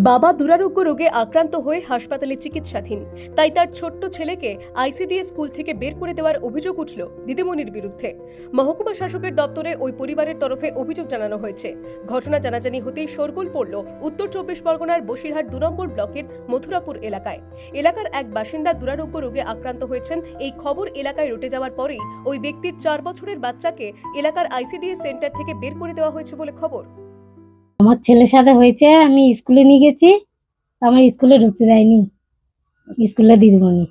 বাবা দুরারোগ্য রোগে আক্রান্ত হয়ে হাসপাতালে চিকিৎসাধীন, তাই তার ছোট্ট ছেলেকে আইসিডিএস স্কুল থেকে বের করে দেওয়ার অভিযোগ উঠল দিদিমণির বিরুদ্ধে। মহকুমা শাসকের দপ্তরে ওই পরিবারের তরফে অভিযোগ জানানো হয়েছে। ঘটনা জানাজানি হতেই শোরগোল পড়ল উত্তর 24 পরগনার বসিরহাট 2 নম্বর ব্লকের মথুরাপুর এলাকায়। এলাকার এক বাসিন্দা দুরারোগ্য রোগে আক্রান্ত হয়েছেন। এই খবর এলাকায় রটে যাওয়ার পরেই ওই ব্যক্তির 4 বছরের বাচ্চাকে এলাকার আইসিডিএস সেন্টার থেকে বের করে দেওয়া হয়েছে বলে খবর। আমার ছেলের সাথে হয়েছে, আমি স্কুলে নিয়ে গেছি, আমার স্কুলে ঢুকতে দেয়নি। স্কুলে দিদিমণি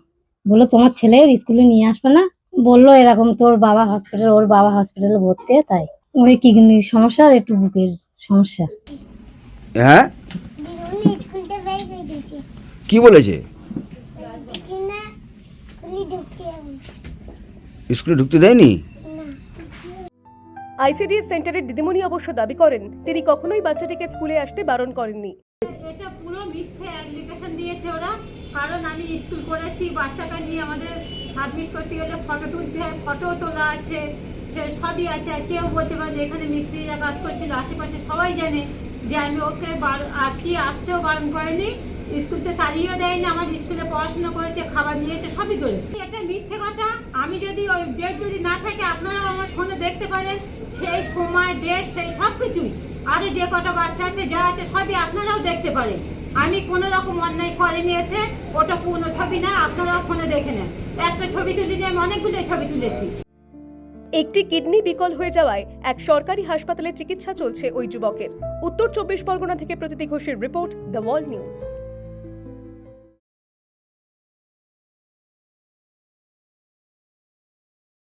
বললো তোমার ছেলে স্কুলে নিয়ে আসবে না, বললো এরকম ওর বাবা হসপিটালে ভর্তি, তাই ওই কিডনির সমস্যা আর একটু বুকের সমস্যা। হ্যাঁ, কি বলেছে? স্কুলে ঢুকতে দেয়নি। আইসিডিএস সেন্টারের দিদিমণি অবশ্য দাবি করেন তিনি কখনোই বাচ্চাটিকে স্কুলে আসতে বারণ করেননি। এটা পুরো মিথ্যে অ্যাপ্লিকেশন দিয়েছে ওরা, কারণ আমি স্কুল করেছি, বাচ্চাটা নিয়ে আমাদের সাবমিট করতে গেলে ফটো তুলতে হয়, ফটো তোলা আছে, সে সবই আছে। আর কেউ বলতে পারে এখানে মিস্ত্রিরা কাজ করছিল, আশেপাশে সবাই জানে যে আমি ওকে কি আসতেও বারণ করেনি, স্কুলতে তাড়িয়েও দেয়নি, আমার স্কুলে পড়াশোনা করেছে, খাবার নিয়েছে, সবই করেছে। এটা মিথ্যে কথা। আমি যদি ওই ডেট যদি না থাকে আপনারাও আমার ফোনে দেখতে পারেন, সেই সময় ডেট সেই সব কিছুই, আরো যে কটা বাচ্চা আছে যা আছে সবই আপনারাও দেখতে পারেন। আমি কোনো রকম অন্যায় করিনি এতে, ওটা পুরনো ছবি না, আপনারাও ফোনে দেখে নেন। একটা ছবি তুলিনি, আমি অনেকগুলো ছবি তুলেছি। একটি কিডনি বিকল হয়ে যাওয়ায় এক সরকারি হাসপাতালে চিকিৎসা চলছে ওই যুবকের। উত্তর 24 পরগনা থেকে প্রতীতি ঘোষের রিপোর্ট, দ্য ওয়ার্ল্ড নিউজ।